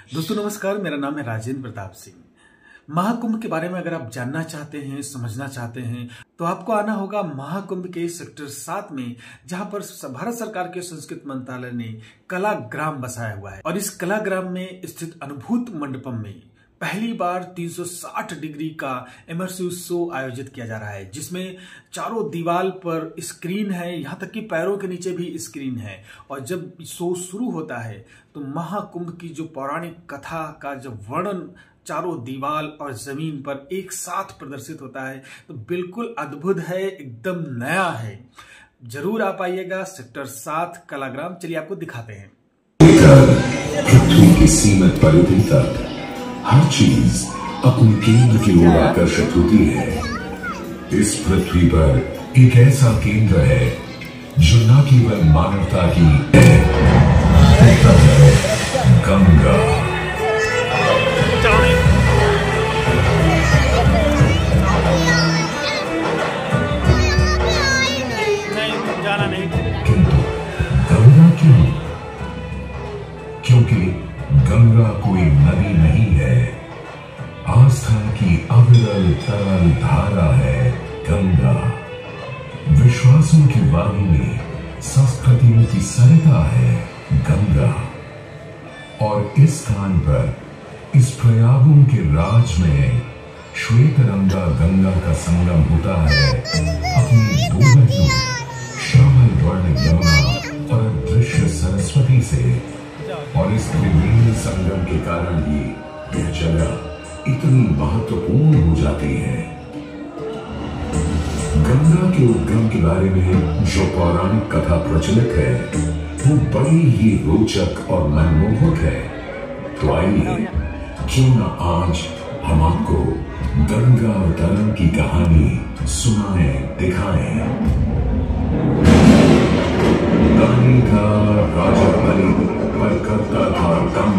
दोस्तों नमस्कार, मेरा नाम है राजेंद्र प्रताप सिंह। महाकुंभ के बारे में अगर आप जानना चाहते हैं, समझना चाहते हैं, तो आपको आना होगा महाकुंभ के सेक्टर 7 में, जहां पर भारत सरकार के संस्कृति मंत्रालय ने कलाग्राम बसाया हुआ है। और इस कलाग्राम में स्थित अनुभूत मंडपम में पहली बार 360 डिग्री का इमर्सिव शो आयोजित किया जा रहा है, जिसमें चारों दीवार पर स्क्रीन है, यहाँ तक कि पैरों के नीचे भी स्क्रीन है। और जब शो शुरू होता है तो महाकुंभ की जो पौराणिक कथा का जब वर्णन चारों दीवार और जमीन पर एक साथ प्रदर्शित होता है, तो बिल्कुल अद्भुत है, एकदम नया है। जरूर आप आइएगा सेक्टर 7 कलाग्राम। चलिए आपको दिखाते हैं। पृथ्वी की सीमित परिधि तक हर चीज अपने केंद्र की ओर आकर्षित होती है। इस पृथ्वी पर एक ऐसा केंद्र है जो न केवल मानवता की है, गंगा। किंतु गंगा क्यों? क्योंकि गंगा कोई नदी नहीं है, आस्था की अविरल तरल धारा है गंगा। विश्वासों की वाहिनी, संस्कृतियों की सरिता है गंगा। और इस स्थान पर, इस प्रयागों के राज में श्वेत रंगा गंगा का संगम होता है अपनी दो नदियों श्यामल वर्ण यमुना और अदृश्य सरस्वती से। और इस त्रिवेणी संगम के कारण ही यह जगह इतनी महत्वपूर्ण हो जाती है। गंगा के उद्गम के बारे में जो पौराणिक कथा प्रचलित है, वो बड़ी ही रोचक और मनमोहक है। तो आइए, क्यों न आज हम आपको गंगा अवतरण की कहानी सुनाएं, दिखाएं। गाने का राजा बलि पर करता था दम,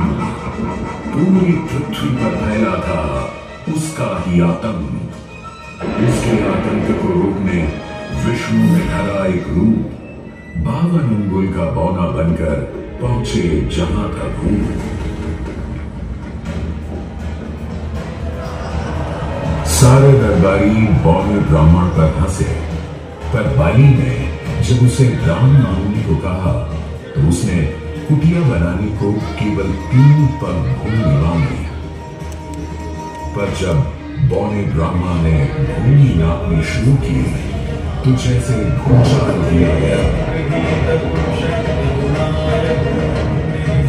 पूरी पृथ्वी पर फैला था उसका ही आतंक। उसके आतंक को रोकने विष्णु ने धरा एक रूप, 52 अंगुल का बौना बनकर पहुंचे जहां था भूत। सारे दरबारी बौने ब्राह्मण पर हंसे, पर बाली ने जब उसे राम मांगने को कहा तो उसने कुटिया बनाने को केवल 3 पग भूमि मांगी। पर जब बौने ब्राह्मण ने भूमि नापनी शुरू की तो जैसे भूचाल दिया गया।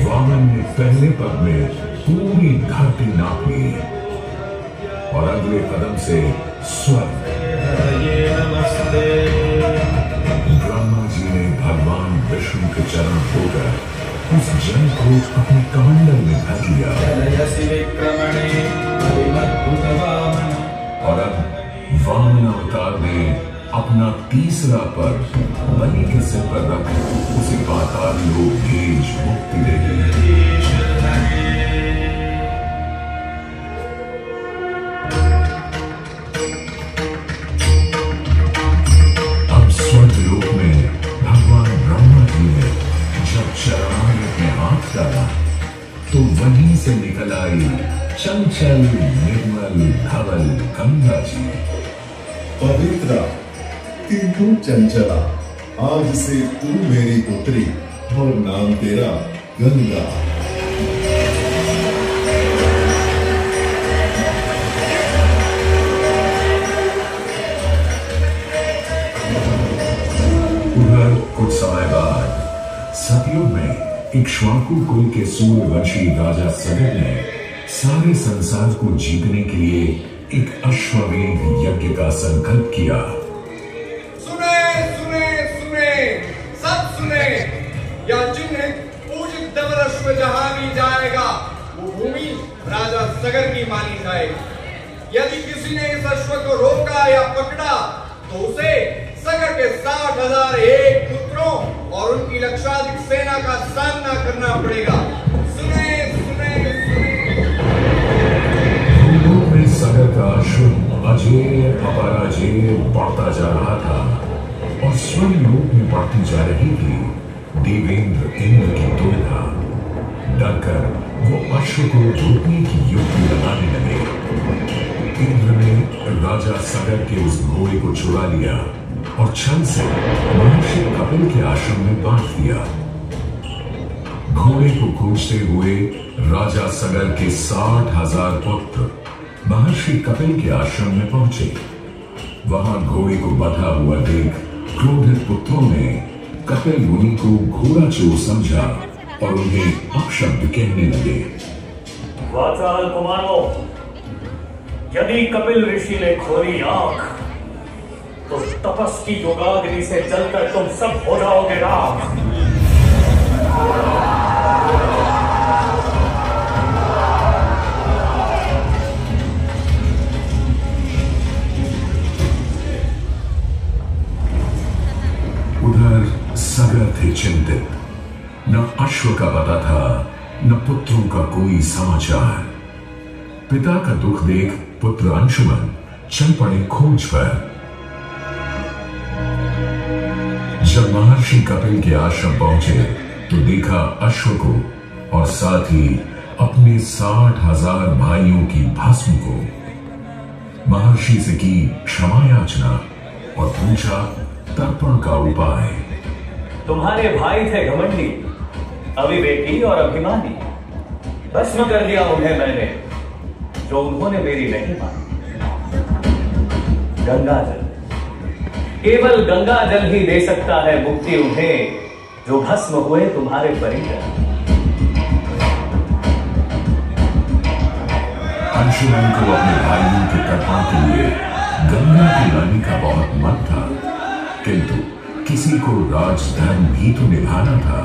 वामन ने पहले पग में पूरी धरती नाप ली और अगले कदम से स्वर्ग। ब्रह्मा जी ने भगवान विष्णु के चरण धोकर उस जल को अपने कमंडल में भर लिया। और अब वामन अवतार ने अपना तीसरा पग बलि के सिर पर रख उसे पाताल लोक भेज मुक्ति दे दी। अब स्वर्ग लोक में भगवान ब्रह्मा जी ने जब चरणामृत में हाथ डाला तो वहीं से निकल आई चंचल निर्मल धवल गंगा जी। पवित्र तीनों चंचला, आज से तू मेरी पुत्री और नाम तेरा गंगा। उधर कुछ समय बाद सतयुग में इक्ष्वाकु कुल के सूर्यवंशी राजा सगर ने सारे संसार को जीतने के लिए एक अश्वमेध यज्ञ का संकल्प किया। सुने सुने सुने, सब सुने, यह चिन्ह पूजित धवल अश्व जहां भी जाएगा वो भूमि राजा सगर की मानी जाएगी। यदि किसी ने इस अश्व को रोका या पकड़ा तो उसे सगर के 60,001 पुत्रों और उनकी लक्षाधिक सेना का सामना करना पड़ेगा। सुने सुने सुने। भूलोक में सगर का अश्व अजेय अपराजेय बढ़ता जा रहा था और स्वर्ग लोक में बढ़ती जा रही थी देवेंद्र इंद्र की दुविधा। डरकर वो अश्व को रोकने की युक्ति लगाने लगे। इंद्र ने राजा सगर के उस घोड़े को चुरा लिया और छल से महर्षि कपिल के आश्रम में बांध दिया। घोड़े को खोजते हुए राजा सगर के 60,000 पुत्र महर्षि कपिल के आश्रम में पहुंचे। वहां घोड़े को बंधा हुआ देख क्रोधित पुत्रों ने कपिल मुनि को घोड़ा चोर समझा और उन्हें अपशब्द कहने लगे। वाचाल कुमारों, यदि कपिल ऋषि ने खोली आंख तो तपस की योगाग्नि से जलकर तुम सब हो जाओगे राख। उधर सगर थे चिंतित। न अश्व का पता था, न पुत्रों का कोई समाचार। पिता का दुख देख पुत्र अंशुमन चल पड़े खोज पर। जब महर्षि कपिल के आश्रम पहुंचे तो देखा अश्व को और साथ ही अपने 60,000 भाइयों की भस्म को। महर्षि से की क्षमा याचना और पूछा तर्पण का उपाय। तुम्हारे भाई थे घमंडी, अविवेकी और अभिमानी। भस्म कर दिया उन्हें मैंने, जो उन्होंने मेरी नहीं मानी। गंगाजल, केवल गंगाजल ही दे सकता है मुक्ति उन्हें, जो भस्म हुए तुम्हारे परिजन। अंशुमन को अपने भाइयों के तर्पण के लिए गंगा को लाने का बहुत मन था, किंतु किसी को राजधर्म भी तो निभाना था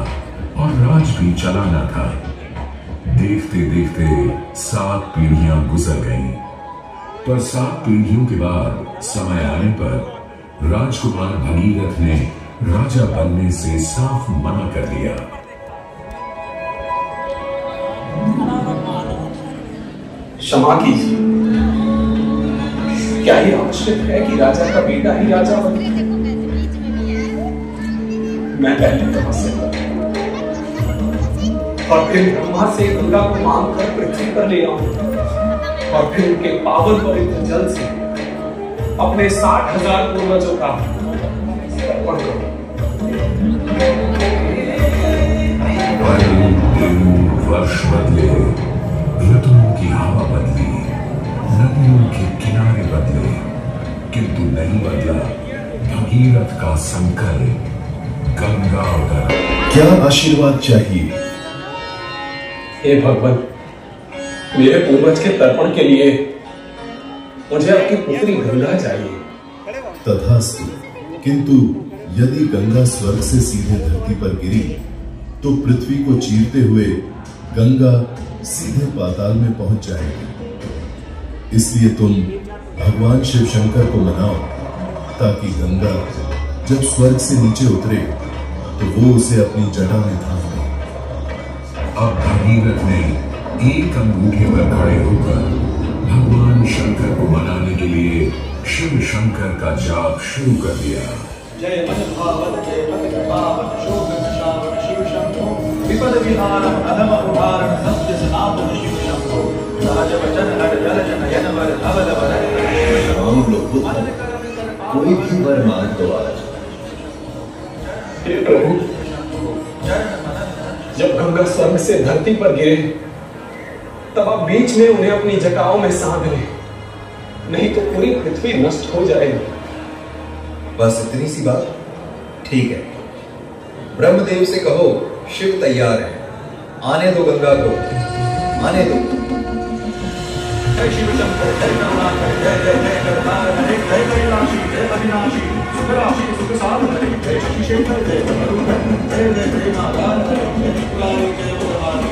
और राज भी चलाना था। देखते देखते 7 पीढ़ियां गुजर गईं, पर 7 पीढ़ियों के बाद समय आने पर राजकुमार भगीरथ ने राजा बनने से साफ मना कर दिया। क्षमा कीजिए, क्या ये आवश्यक है कि राजा का बेटा ही राजा बने? मैं पहले तपस्या और फिर ब्रह्मा से गंगा को मांग कर पृथ्वी पर ले आऊं और फिर उनके पावन पवित्र जल से अपने 60,000 पूर्वजों का तर्पण करूं। वर्ष बदले, ऋतुओं की हवा बदली, नदियों के किनारे बदले, किंतु नहीं बदला भगीरथ का संकल्प। गंगा उधर। क्या आशीर्वाद चाहिए? हे भगवान, मेरे पूर्वज के तर्पण के लिए मुझे आपकी पुत्री गंगा चाहिए। तथास्तु। किंतु यदि गंगा स्वर्ग से सीधे धरती पर गिरी तो पृथ्वी को चीरते हुए गंगा सीधे पाताल में पहुंच जाएगी। इसलिए तुम भगवान शिव शंकर को मनाओ ताकि गंगा जब स्वर्ग से नीचे उतरे तो वो उसे अपनी जटा में थाम ले। अब भगीरथ ने एक अंगूठे पर खड़े होकर भगवान शंकर को मनाने के लिए शिव शंकर का जाप शुरू कर दिया। जय मन भावत जय पद पावन शोक विशावन शिव शंभो विपद विहारम अधम उदाहरण सत्य सनातन शिव शंभो सहज वचन हर जल नयन वर धवल वर कोई भी वर मांग दो आज। हे प्रभु, जब गंगा स्वर्ग से धरती पर गिरे तब आप बीच में उन्हें अपनी जटाओं में साध लें, नहीं तो पूरी पृथ्वी नष्ट हो जाएगी। बस इतनी सी बात? ठीक है, ब्रह्मदेव से कहो शिव तैयार है, आने दो गंगा को, आने दो। जय शिव शंकर जय करुणाकर जय जय जय करतार हरे जय कैलाशी जय अविनाशी सुख राशि सुख साधन हरे जय शशि शेखर जय मरुधर जय जय जय नारायण हरे जय त्रिपुरारी जय बुधवारी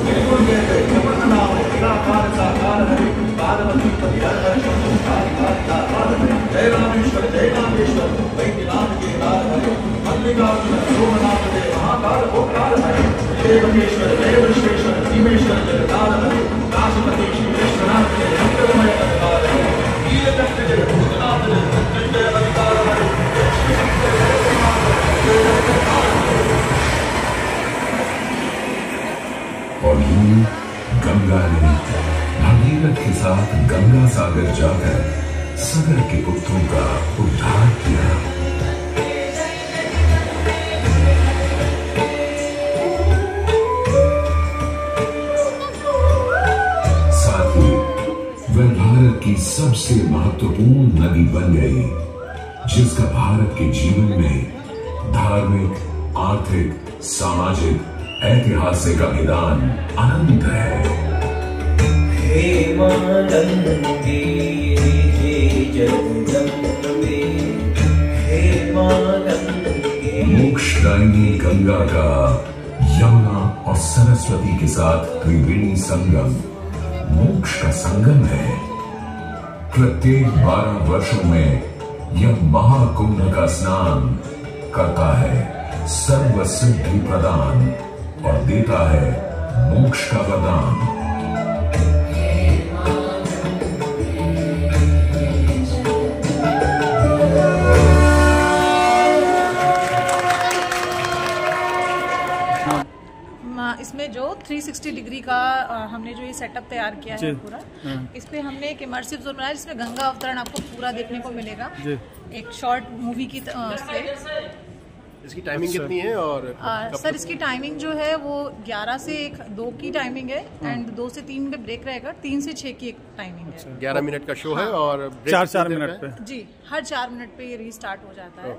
जय गुरु जय जय कृष्ण नाम निराकार साकार हरे पार्वती पति हर हर शंभु जय रामेश्वर जय नागेश्वर वैद्यनाथ के नाथ हरे मल्लिकार्जुन सोमनाथ जय महाकाल ओंकार हरे जय बकेश्वर जय विश्वेश्वर सीमेश्वर जगदाल हरे काशीपति श्री विश्वनाथ जय शंकरमय अवतार हरे नीलकंठ जय भूतनाथ जय मृत्युंजय अवतार हरे जय श्री शंकर जय और यूं गंगा ने भागीरथ के साथ गंगा सागर जाकर सगर के पुत्रों का उद्धार किया। साथ ही वह भारत की सबसे महत्वपूर्ण नदी बन गई, जिसका भारत के जीवन में धार्मिक, आर्थिक, सामाजिक, ऐतिहासिक अभिदान अनंत है। हे मां गंगे, हे जगदम्बे, हे मां गंगे। मोक्षदायिनी गंगा का यमुना और सरस्वती के साथ त्रिवेणी संगम मोक्ष का संगम है। प्रत्येक 12 वर्षों में यह महाकुंभ का स्नान करता है सर्व सिद्धि प्रदान और देता है मोक्ष का वरदान। इसमें जो 360 डिग्री का हमने जो ये सेटअप तैयार किया है पूरा, इस पे हमने एक इमर्सिव जोन बनाया जिसमें गंगा अवतरण आपको पूरा देखने को मिलेगा एक शॉर्ट मूवी की से। इसकी टाइमिंग कितनी है? और सर इसकी टाइमिंग जो है वो 11 से 2 की टाइमिंग है एंड 2 से 3 में ब्रेक रहेगा, 3 से 6 की एक टाइमिंग है। 11 मिनट का शो है और 4 मिनट पे जी, हर 4 मिनट पे ये रीस्टार्ट हो जाता है।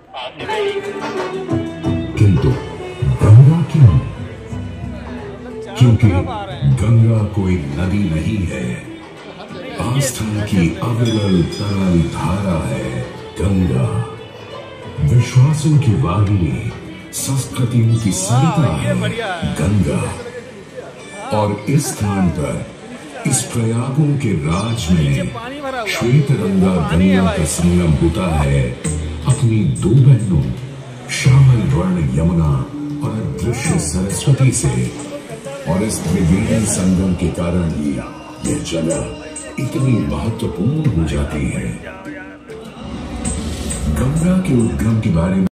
किंतु गंगा क्यों? क्योंकि गंगा कोई नदी नहीं है, आस्था की अविरल तरल धारा है गंगा। विश्वासों की वाहिनी, संस्कृतियों की सरिता है गंगा। और इस स्थान पर इस प्रयागों के राज में श्वेत गंगा का संगम होता है अपनी 2 बहनों श्यामल वर्ण यमुना और अदृश्य सरस्वती से। और इस त्रिवेणी संगम के कारण ही यह जगह इतनी महत्वपूर्ण हो जाती है। गंगा के उद्गम के बारे में